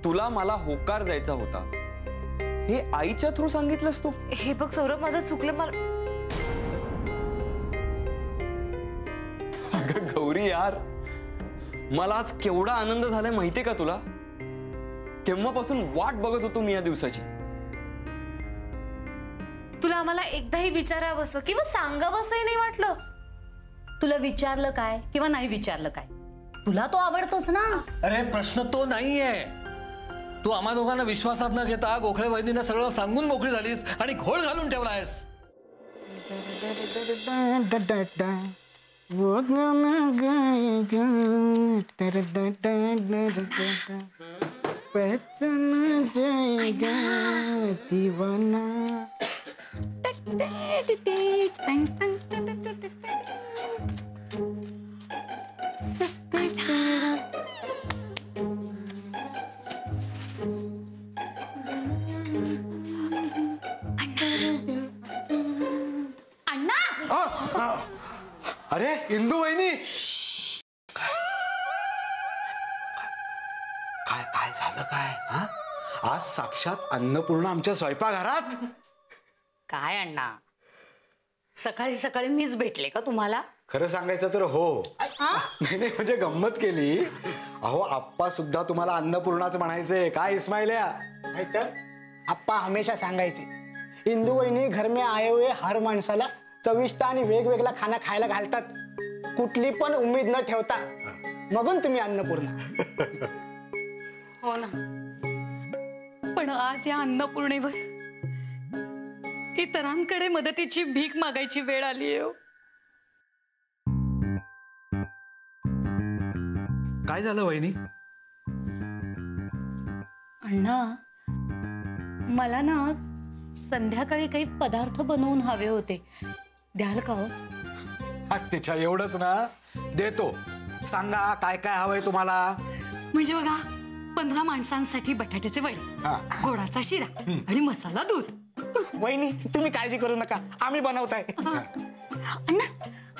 तुला मला होकार द्यायचा होता हे आईच्या थ्रू सांगितलंस तू? हे बघ सौरभ, माझं चुकलं. अगं गौरी यार, मला आज केवढा आनंद झालाय माहितीये का तुला? केव्हापासून वाट बघत होतो मी या दिवसाची. तुला आम्हाला एकदाही विचारावंसं किंवा सांगावंसंही नाही वाटलं? तुला विचारलं काय किंवा नाही विचारलं काय, तुला तो आवडतोच ना. अरे प्रश्न तो नाहीये. तू आम्हा दोघांना विश्वासात न घेता गोखले वहिनींना सगळं सांगून मोकळी झालीस आणि घोळ घालून ठेवलायस. अरे इंदू वहिनी, काय काय झालं काय? हा, आज साक्षात अन्नपूर्णा आमच्या स्वयंपाकघरात. काय अण्णा, सकाळी सकाळी मीच भेटले का तुम्हाला? खरं सांगायचं तर हो. नाही नाही, म्हणजे गंमत केली. अहो आप्पा सुद्धा तुम्हाला अन्नपूर्णाच म्हणायचे. काय इस्माइल्या? तर आप्पा हमेशा सांगायचे, इंदू वहिनी घर में आए हुए हर माणसाला चविष्ट आणि वेगवेगळा खाना खायला घालतात, कुठली पण उमेद न ठेवता. मगून तुम्ही अन्नपूर्णा. हो ना, पण आज या अन्नपूर्णेवर इतरांकडे मदतीची भीक मागायची वेळ आली आहे. काय झालं वहिनी? अण्णा, मला ना संध्याकाळी काही पदार्थ बनवून हवे होते, द्याल का? तिच्या एवढंच ना, देतो. सांगा काय काय हवंय तुम्हाला? म्हणजे बघा, 15 माणसांसाठी बटाट्याचे वडे, गोडाचा शिरा आणि मसाला दूध. वहिनी तुम्ही काळजी करू नका, आम्ही बनवताय. अण्णा,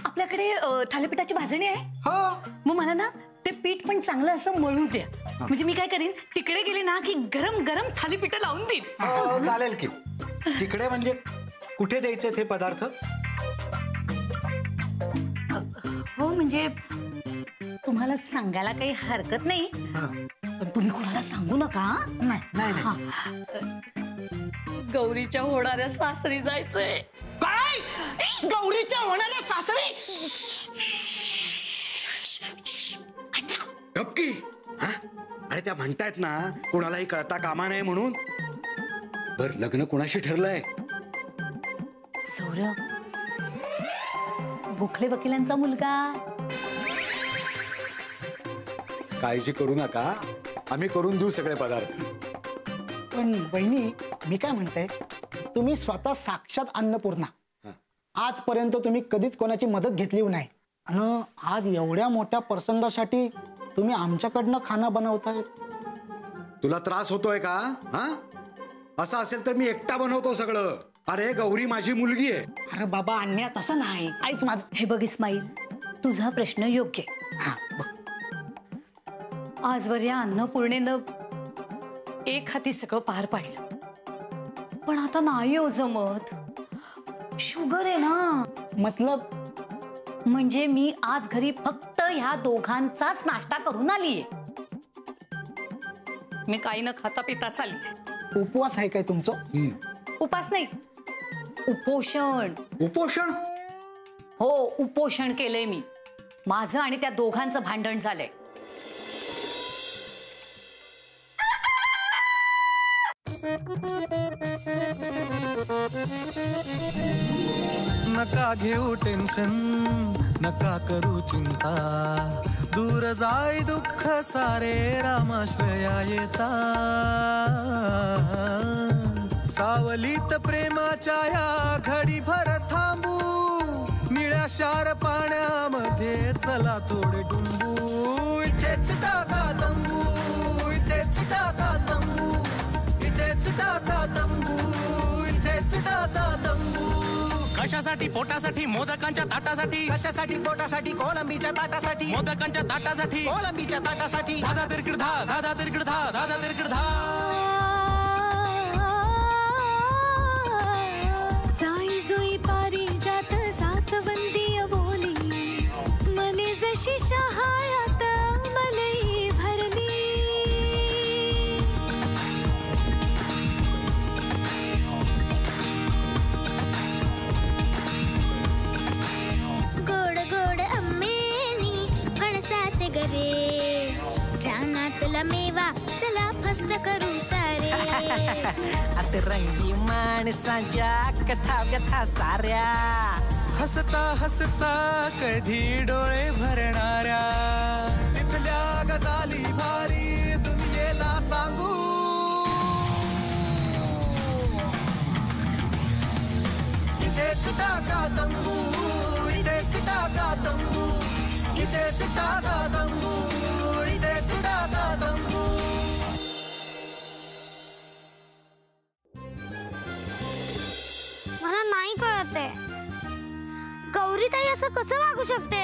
आपल्याकडे थालीपीठाची भाजणी आहे? हो. मग मला ना ते पीठ पण चांगलं असं मळू द्या. म्हणजे मी काय करीन, तिकडे गेले ना की गरम गरम थालीपीठ लावून देईन. चालेल की. तिकडे म्हणजे कुठे द्यायचे ते पदार्थ? हो, म्हणजे तुम्हाला सांगायला काही हरकत नाही, पण तुम्ही कोणाला सांगू नका. नाही. गौरीच्या होणाऱ्या सासरी जायचंय. काय? गौरीच्या होणाऱ्या सासरी? गपकी. अरे त्या म्हणतायत ना, कोणालाही कळता कामा नये म्हणून. बर, लग्न कोणाशी ठरलंय? सौरभ, गोखले वकिलांचा मुलगा. काळजी करू नका, आम्ही करून देऊ सगळे पदार्थ. पण बहिणी, मी काय म्हणते, तुम्ही स्वतः साक्षात अन्नपूर्णा. आजपर्यंत तुम्ही कधीच कोणाची मदत घेतली नाही, आणि आज एवढ्या मोठ्या प्रसंगासाठी तुम्ही आमच्याकडनं खाना बनवताय. तुला त्रास होतोय का? हा, असं असेल तर मी एकटा बनवतो सगळं. अरे गौरी माझी मुलगी आहे. अरे बाबा अन्या, तसं नाही. ऐक माझं. हे बघ इस्माईल, तुझा प्रश्न योग्य. आजवर या अन्नपूर्णेनं एक हाती सगळं पार पाडलं, पण आता नाही हो जमत. शुगर आहे ना. मतलब? म्हणजे मी आज घरी फक्त ह्या दोघांचाच नाश्ता करून आलीये. मी काही न खाता पिता चालली. उपवास आहे काय तुमचं? उपास नाही, उपोषण. उपोषण? हो, उपोषण केलंय मी. माझं आणि त्या दोघांचं भांडण झालंय. नका घेऊ टेन्शन, नका करू चिंता, दूर जाई दुःख सारे रामाश्रया येता. सावलीत प्रेमाच्या या घडी भर थांबू, निळ्या शार पाण्यामध्ये चला थोडे डुंबू. इथेच टाका तंबू, इथेच टाका तंबू, इथेच टाका तंबू, इथेच टाका तंबू. कशासाठी पोटासाठी मोदकांच्या ताटासाठी कशासाठी पोटासाठी कोलंबीच्या ताटासाठी मोदकांच्या ताटासाठी कोलंबीच्या ताटासाठी धादा तिरकिड धा धादा तिरकिड धा धादा तिरकिड धा जाई जुई पारिजात सासवंती बोली मने जशी शहाळ्यात मलई भरली गोड गोड आंबेनी फणसाचे गरे रानातला मेवा चला फस्त करू सारे अतरंगी माणसांच्या कथा व्यथा साऱ्या हसता हसता कधी डोळे भरणाऱ्या तिथल्या गजाली भारी दुनियेला सांगू इथेच टाका तंबू इथेच टाका तंबू इथेच टाका तंबू इथेच टाका तंबू मला नाही कळत आहे गौरीताई असं कसं वागू शकते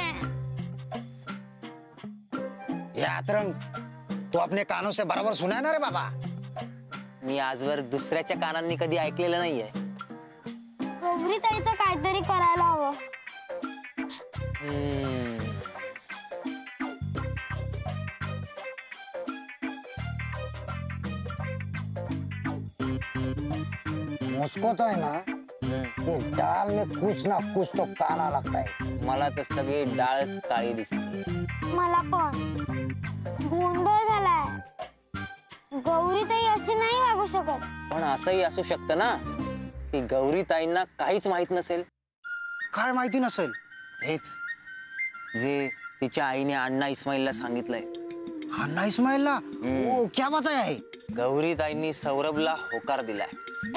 ये अतरंग तू अपने कानों से बराबर सुना है ना रे बाबा. मी आजवर दुसऱ्याच्या कानांनी कधी ऐकलेलं नाहीये. गौरीताईचं काहीतरी करायला हवं. मुझको तो है ना ये दाल में कुछ ना कुछ तो काला लगता है. मला तर सगळी डाळच काळी दिसते. मला पण गोंधळ झालाय. गौरीताई अशी नाही वागू शकत. पण असंही असू शकतं ना की गौरीताईंना काहीच माहित नसेल. काय माहिती नसेल? हेच जे तिच्या आईने अण्णा इस्माईलला सांगितलंय. अण्णा इस्माईलला? ओ क्या बात आहे? गौरीताईंनी सौरभला होकार दिलाय.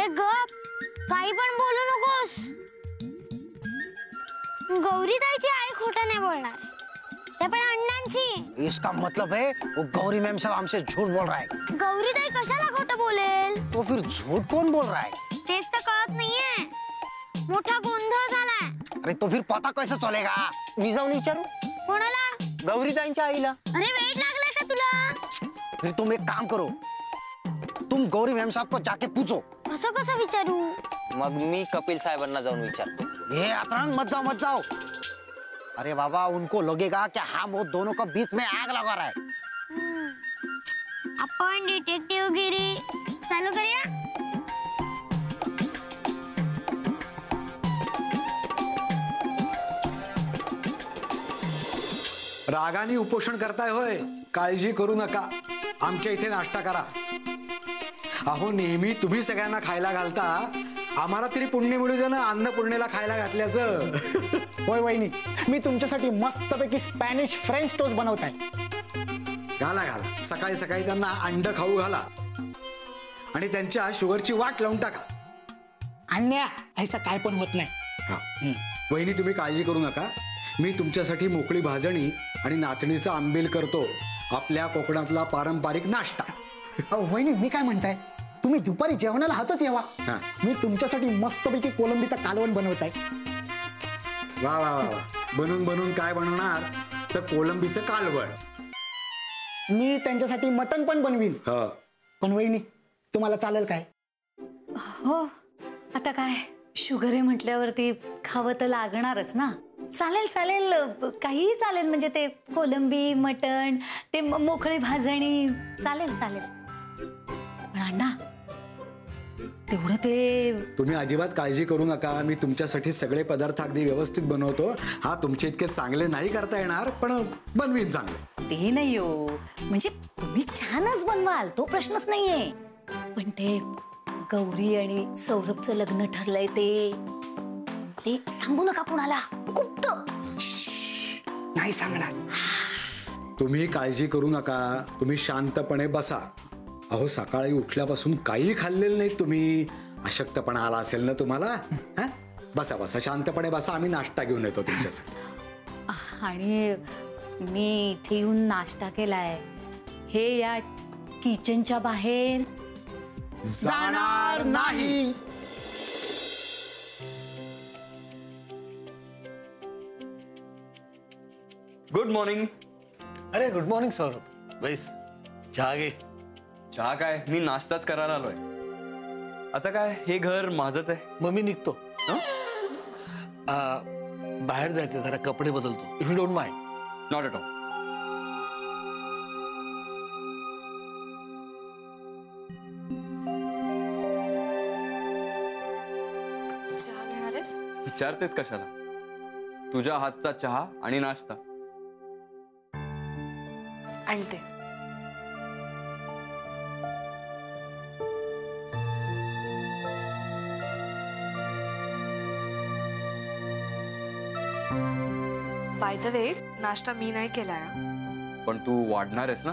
ए गप काही पण बोलू नकोस. गौरीताईची आई खोटं नाही बोलणार. ते पण अण्णांची. इसका मतलब है वो गौरी मैम साहब हमसे झूठ बोल रहा है. गौरीताई कशाला खोटं बोलेल? तो फिर झूठ कौन बोल रहा है? तेच तर कळत नाहीये. मोठा गोंधळ झालाय. अरे तो फिर पता कैसे चलेगा? मी जाऊन विचारू. कोणाला? गौरीताईंच्या आईला. अरे वेट लागलाय का तुला? फिर तुम एक काम करो, तुम गौरी मैम साहब को जाके पूछो. असं कसं विचारू? मग मी कपिल साहेबांना जाऊन विचारतो. ये अतरंग मत जाओ मत जाओ. अरे बाबा उनको लगेगा कि हम वो दोनों को बीच में आग लगा रहा है. आपण डिटेक्टिव्ह गिरी चालू करूया. रागाने उपोषण करताय होय? काळजी करू नका, आमच्या इथे नाश्ता करा. अहो नेहमी तुम्ही सगळ्यांना खायला घालता, आम्हाला तरी पुण्य मिळू दे ना अन्नपूर्णेला खायला घातल्याचं. होय वहिनी, मी तुमच्यासाठी मस्तपैकी स्पॅनिश फ्रेंच टोस्ट बनवताय. घाला घाला, सकाळी सकाळी त्यांना अंड खाऊ घाला आणि त्यांच्या शुगरची वाट लावून टाका. अन्या ऐसा काय पण होत नाही. हा वहिनी तुम्ही काळजी करू नका, मी तुमच्यासाठी मोकळी भाजणी आणि नाचणीचा आंबील करतो. आपल्या कोकणातला पारंपरिक नाश्ता. वहिनी मी काय म्हणताय, तुम्ही दुपारी जेवणाला हातच यावा. मी तुमच्यासाठी मस्तपैकी कोलंबीचा कालवण बनवताय. वा वा वा वा. बनून बनून काय बनवणार? तर कोलंबीचं कालवण. मी त्यांच्यासाठी मटण पण बनवीन. पण वहिनी तुम्हाला चालेल काय? हो आता काय शुगर आहे म्हटल्यावरती खावं तर लागणारच ना. चालेल चालेल काहीही चालेल. म्हणजे ते कोलंबी मटण ते मोकळी भाजणी चालेल चालेल. पण अण्णा तेवढं ते तुम्ही अजिबात काळजी करू नका, मी तुमच्यासाठी सगळे पदार्थ अगदी व्यवस्थित बनवतो. हा तुमचे इतके चांगले नाही करता येणार पण बनवीन चांगले. ते नाही हो, म्हणजे तुम्ही छानच बनवाल तो प्रश्नच नाहीये. पण ते गौरी आणि सौरभचं लग्न ठरलंय ते सांगू नका कुणाला. गुप्त नाही सांगणार. तुम्ही काळजी करू नका, तुम्ही शांतपणे बसा. अहो सकाळी उठल्यापासून काही खाल्लेलं नाही तुम्ही. अशक्तपणा आला असेल ना तुम्हाला. बसा बसा शांतपणे बसा, आम्ही नाश्ता घेऊन येतो तुमच्यासाठी. आणि मी इथे येऊन नाश्ता केलाय हे या किचनच्या बाहेर जाणार नाही. Good morning. अरे गुड मॉर्निंग सौरभ. बैस, चहा घे. चहा काय, मी नाश्ताच करायला आलोय. आता काय, हे घर माझंच आहे. मग मी निघतो. बाहेर जायचं, जरा कपडे बदलतो. If you don't mind. Not at all. चहा घेणार आहेस? विचारतेस कशाला? तुझ्या हातचा चहा आणि नाश्ता. आणते. बाय द वे, नाश्ता मी नाही केलाय. पण तू वाढणार आहेस ना?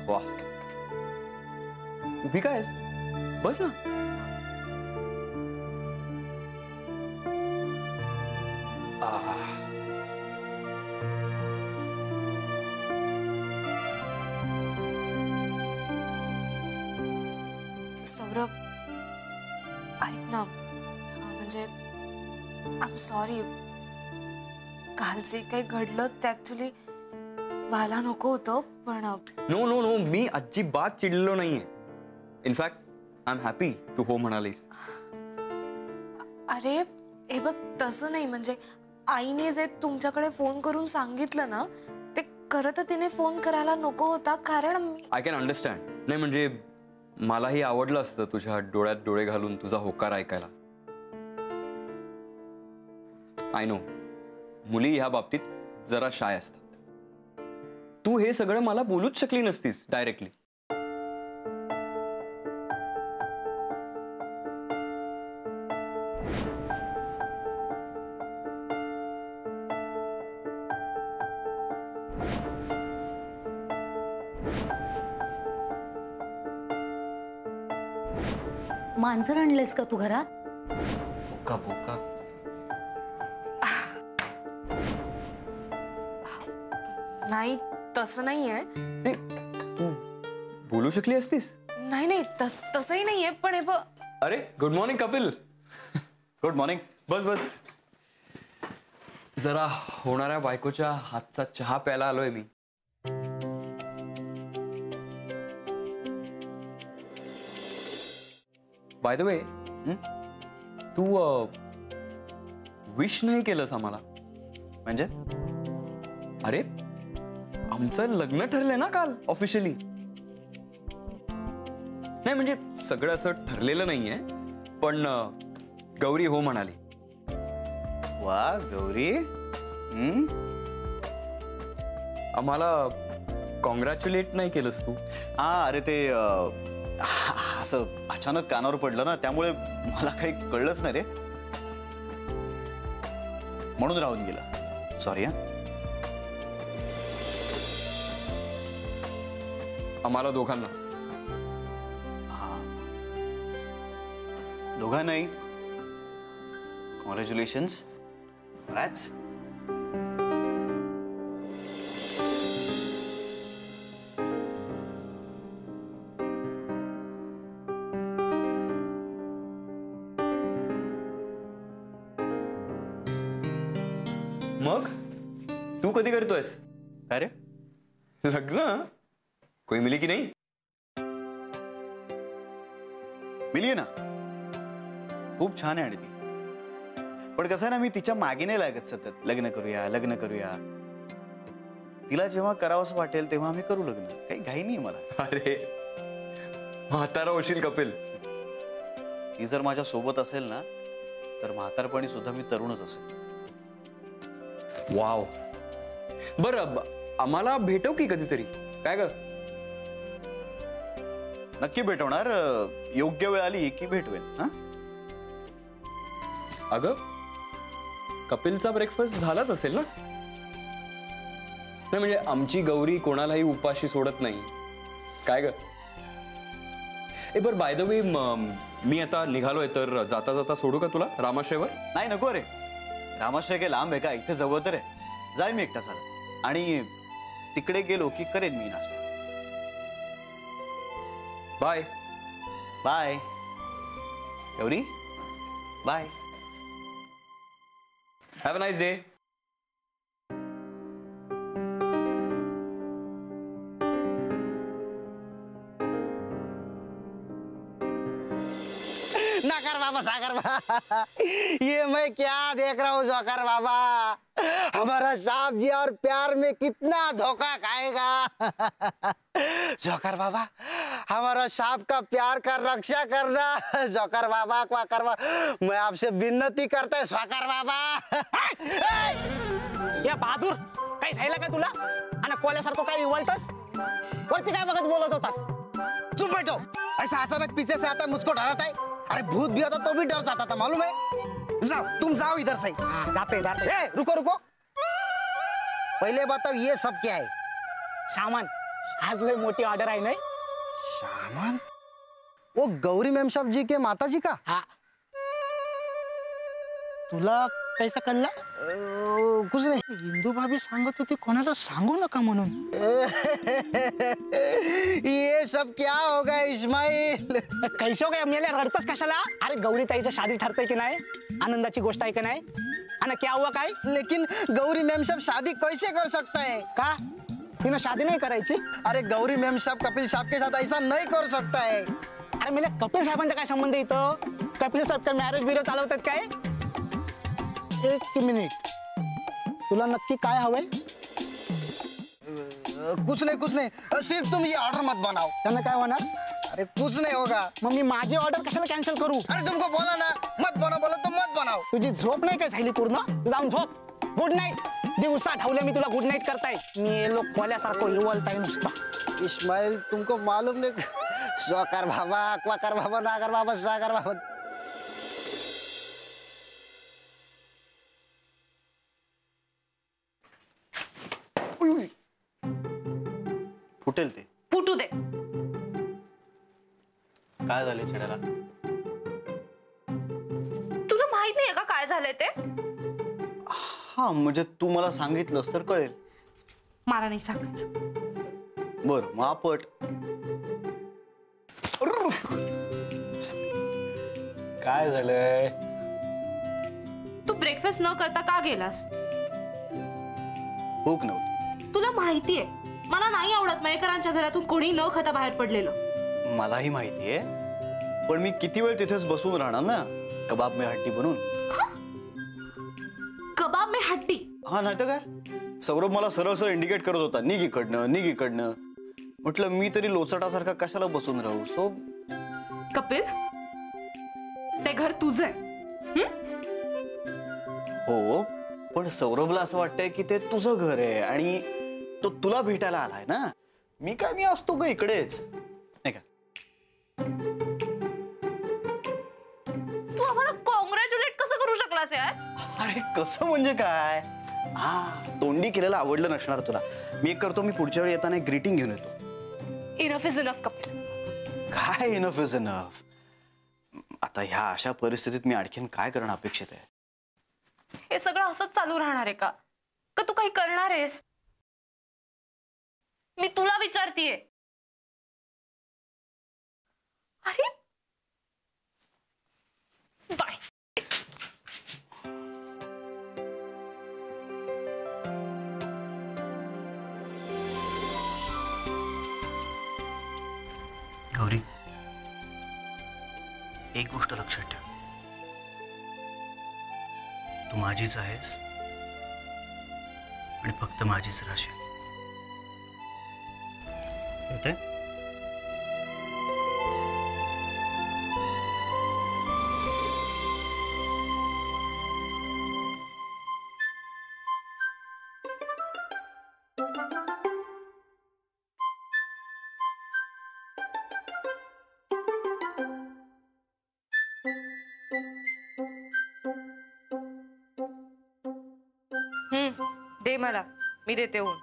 वा, उभी काय आहेस? बस ना. सौरभ, ऐक ना, म्हणजे आय एम सॉरी. काल जे काही घडलं ते ऍक्च्युली व्हायला नको होतं, पण नो नो नो, मी अजिबात चिडलेलो नाहीये. इनफॅक्ट आय एम हॅपी तू हो म्हणालीस. अरे हे बघ, तसं नाही. म्हणजे आईने जे तुमच्याकडे फोन करून सांगितलं ना, ते खरं तर तिने फोन करायला नको होता, कारण आय कॅन अंडरस्टँड. नाही म्हणजे मलाही आवडलं असतं तुझ्या डोळ्यात डोळे घालून तुझा होकार ऐकायला. आय नो, मुली ह्या बाबतीत जरा शाय असतात. तू हे सगळं मला बोलूच शकली नसतीस डायरेक्टली. मांजर आणलेस का तू घरात? बोका बोका. नाही, तसं नाहीये. तू बोलू शकली असतीस. नाही नाही, तसंही नाहीये. पण हे बघ. अरे good morning Kapil. Good morning. बस बस, जरा होणाऱ्या बायकोच्या हातचा चहा प्यायला आलोय मी. बाय द वे, तू विश नाही केलंस आम्हाला. म्हणजे? अरे आमचं लग्न ठरलंय ना काल ऑफिशियली. नाही म्हणजे सगळं असं ठरलेलं नाहीये, पण गौरी हो म्हणाली. वा गौरी. आम्हाला कॉंग्रॅच्युलेट नाही केलंस तू. हा, अरे ते असं अचानक कानावर पडलं ना, त्यामुळे मला काही कळलंच नाही रे, म्हणून राहून गेलं. सॉरी. आम्हाला दोघांना. दोघांनाही कॉंग्रॅच्युलेशन्स. मग तू कधी करतोयस? काय रे? लग्न? कोई मिली की नाही? मिली ना, खूप छान आहे. आणि ती पण कसं आहे ना, मी तिच्या मागे नाही लागत सतत लग्न करूया लग्न करूया. तिला जेव्हा करावंसं वाटेल तेव्हा आम्ही करू लग्न. काही घाई नाही मला. अरे म्हातारा होशील कपिल. ती जर माझ्या सोबत असेल ना, तर म्हातारपणी सुद्धा मी तरुणच असेल. वाव. बरं, आम्हाला भेटव की कधीतरी. काय ग? नक्की भेटवणार. योग्य वेळ आली की भेटवेन. हा, अगं कपिलचा ब्रेकफास्ट झालाच असेल ना? नाही म्हणजे आमची गौरी कोणालाही उपाशी सोडत नाही. काय ग? ए बर, बाय द वे, मी आता निघालोय, तर जाता जाता सोडू का तुला रामाश्रयवर? नाही नको रे, रामाश्रय काय लांब आहे का? इथे जवळ तर आहे. जाय मी एकटा चालत. आणि तिकडे गेलो की करेन मी नाश्ता. Bye. Bye Gauri. Bye. Have a nice day. नकर बाबा सागर बाबा, ये मैं क्या देख रहा हूँ जोकर बाबा, हमारा सांप जी और प्यार में कितना धोखा खाएगा। जोकर बाबा, हमारा सांप का प्यार का रक्षा करना। जोकर बाबा, क्वाकर बाबा, मैं आपसे विनती करता है स्वाकर बाबा। या बहादूर, काही झालं का तुला? आणि कोल्यासारखं काही बोलतस? वरती काय बघत बोलत होतास? चुप बैठो, ऐसा अचानक पीछे से आता है, मुझको डराता है। अरे भूत भी होता तो भी डर जाता था, मालूम है? जाओ, तुम जाओ इधर से। जाते जाते। ए, रुको रुको, पहले बताओ ये सब क्या है? सामान, आज लय मोठी ऑर्डर आहे नाही? सामान? वो गौरी मेम साहब जी के माता जी का? हाँ। तुला कैसा कळला? कुछ नहीं। हिंदू भाभी सांगत होती कोणाला सांगू नका म्हणून. ये सब क्या होगा इस्माइल? कैसे हो गया? मेले रडतस कशाला? अरे गौरी ताईची शादी ठरते की नाही? आनंदाची गोष्ट आहे की नाही? आणि क्या हुआ काय? लेकिन गौरी मैम साहब शादी कैसे कर सकता है? का? तिने शादी नहीं करायची? अरे गौरी मैम साहब कपिल साहब के साथ ऐसा नहीं कर सकता है। अरे मेले कपिल साहेबांचा काय संबंध इथं? कपिल साहेब काय मॅरेज ब्युरो चालवतात काय? एक मिनिट, तुला नक्की काय हवंय? कुछ नहीं, सिर्फ तुम ये ऑर्डर मत बनाओ। त्यांना काय होणार? अरे कुछ नहीं होगा। मग मी माझी ऑर्डर कशाला कॅन्सल करू? अरे तुमको बोला ना मत बनाओ, बोलो तो मत बनाओ। तुझी झोप नाही काय झाली पूर्ण? जाऊन झोप. Good night. दिवसा ढावले मी तुला गुड नाईट करताय. मी लोक कोल्यासारखं हिवलताय नुसता. इस्माइल तुमको मालूम नहीं, जोकर बाबा, क्वाकर बाबा, नागर बाबा, सागर बाबा, फुटेल ते. फुटू दे. काय झाले छेड्याला? तुला माहित नाहीये का काय झालंय ते? हा, म्हणजे तू मला सांगितलंस तर कळेल. मला नाही सांगायचं. बर, मग आपट. काय झालंय? तू ब्रेकफास्ट न करता का गेलास? भूक नव्हती. तुला माहितीये मला नाही आवडत मयेकरांच्या घरातून कोणी न खाता बाहेर पडलेलं. मलाही माहितीये, पण मी किती वेळ तिथेच बसून राहणार ना, कबाब में हड्डी बनून. कबाब में हड्डी? हा, नाही तर काय. सौरभ मला सरळ सरळ इंडिकेट करत होता, निघ इकडनं. म्हटलं मी तरी लोचटासारखा कशाला बसून राहू. सो कपिल, ते घर तुझं आहे. हो, पण सौरभला असं वाटतंय की ते तुझं घर आहे आणि तो तुला भेटायला आलाय ना. मी असतो ग इकडेच, नाही का? तू आम्हाला कॉंग्रॅच्युलेट कसं करू शकलास यार? अरे कसं म्हणजे काय? हा, तोंडी केलेलं आवडलं नसणार तुला. मी एक करतो, मी पुढच्या वेळी येताना ग्रीटिंग घेऊन येतो. Enough is enough Kapil. काय इनफ इज इनफ? आता ह्या अशा परिस्थितीत मी आणखीन काय करणं अपेक्षित आहे? हे सगळं असंच चालू राहणार आहे का? का तू काही करणार आहेस? मी तुला विचारतीये. अरे बाय. गौरी, एक गोष्ट लक्षात ठेव, तू माझीच आहेस आणि फक्त माझीच राहशील. होते? दे मला, मी देते ऊन.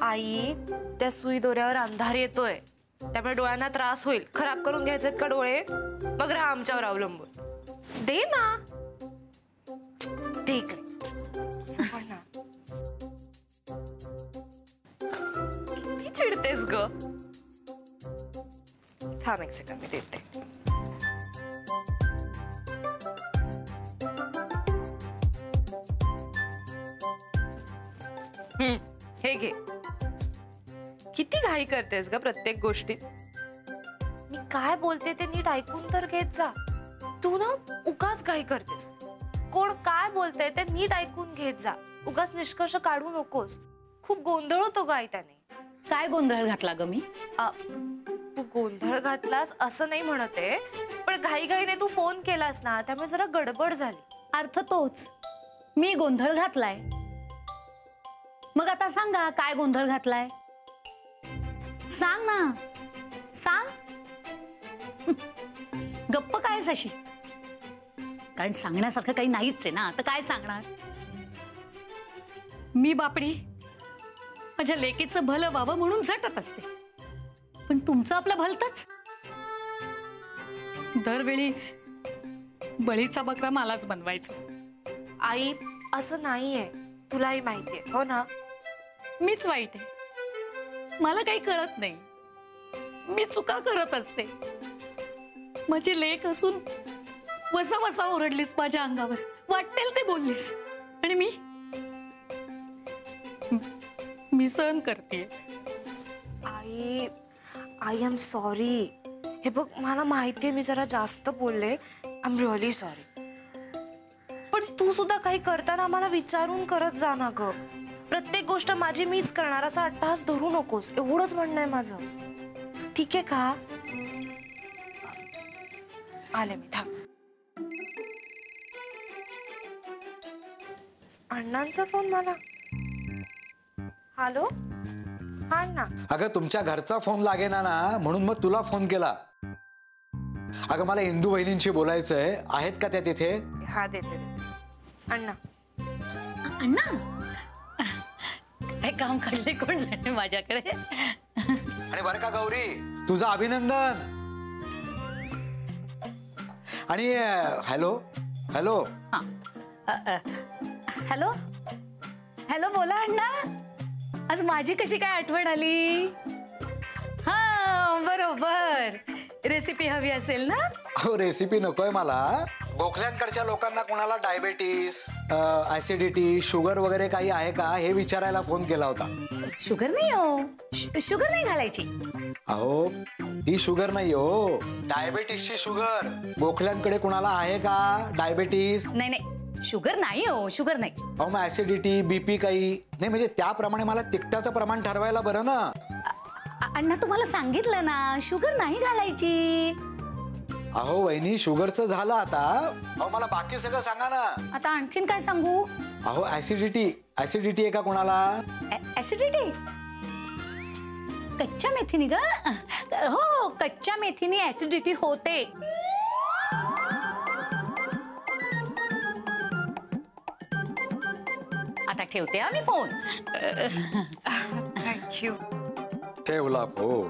आई, त्या सुई दोऱ्यावर अंधार येतोय, त्यामुळे डोळ्यांना त्रास होईल. खराब करून घ्यायचेत का डोळे? मग राहा आमच्यावर अवलंबून. दे ना, दे इकडे. किती चिडतेस ग? थांब एक सेकंड, मी देते. हे घे. किती घाई करतेस ग प्रत्येक गोष्टीत. मी काय बोलते ते नीट ऐकून तर घेत जा. तू ना उगाच घाई करतेस. कोण काय बोलतंय ते नीट ऐकून घेत जा. उगाच निष्कर्ष काढू नकोस. खूप गोंधळ होतो गाय त्याने. काय गोंधळ घातला ग मी? तू गोंधळ घातलास असं नाही म्हणते, पण घाईघाईने तू फोन केलास ना, त्यामुळे जरा गडबड झाली. अर्थ तोच, मी गोंधळ घातलाय. मग आता सांगा काय गोंधळ घातलाय? सांग ना, सांग. गप्प कायच अशी? कारण सांगण्यासारखं काही नाहीच आहे ना, तर काय सांगणार? मी बापडी माझ्या लेकीचं भलं व्हावं म्हणून झटत असते, पण तुमचं आपलं भलतच. दरवेळी बळीचा बकरा मलाच बनवायचं. आई असं नाहीये, तुलाही माहितीये हो ना. मीच वाईट आहे, मला काही कळत नाही. मी चुका करत असते. माझी लेक असून वसा वसा ओरडलीस माझ्या अंगावर, वाटेल ते बोललीस, आणि मी सहन करते. आई आय एम सॉरी. हे बघ, मला माहितीये मी जरा जास्त बोलले. I am really sorry. पण तू सुद्धा काही करताना मला विचारून करत जा ना ग. प्रत्येक गोष्ट माझी मीच करणार असा अट्टहास धरू नकोस, एवढंच म्हणणं आहे माझं. ठीक आहे का? आले मी, थांब. अण्णांचा फोन मला. हॅलो, हा अण्णा. अगं तुमच्या घरचा फोन लागेना ना, म्हणून मग तुला फोन केला. अगं मला इंदू वहिनींशी बोलायचंय. आहेत का त्या तिथे? हा, देते अण्णा. अण्णा काय काम काढले कोण जाणे माझ्याकडे. आणि बरं का गौरी, तुझं अभिनंदन. आणि हॅलो हॅलो हॅलो हॅलो, बोला अण्णा. आज माझी कशी काय आठवण आली? हा बरोबर, रेसिपी हवी असेल ना? हो, रेसिपी नकोय मला. गोखल्यांकडच्या लोकांना कोणाला डायबेटीस, ऍसिडिटी, शुगर वगैरे काही आहे का हे विचारायला फोन केला होता. शुगर नाही हो, शुगर नाही घालायची. अहो ती शुगर नाही हो, डायबेटीसची शुगर. गोखल्यांकडे कुणाला आहे का डायबेटीस? नाही नाही, शुगर नाही हो, शुगर नाही. अहो मग ऍसिडिटी, बीपी काही नाही? म्हणजे त्याप्रमाणे मला तिखटाचं प्रमाण ठरवायला बरं ना. अण्णा तुम्हाला सांगितलं ना, शुगर नाही घालायची. अहो वहिनी, शुगरचं झालं आता. अहो मला बाकी सगळं सांगा ना. आता आणखीन काय सांगू? अहो ऍसिडिटी आहे का कोणाला? ऍसिडिटी कच्च्या मेथीने ग. हो, कच्च्या मेथीने ऍसिडिटी होते. आता ठेवते आम्ही फोन. थँक्यू. ठेवला फोन.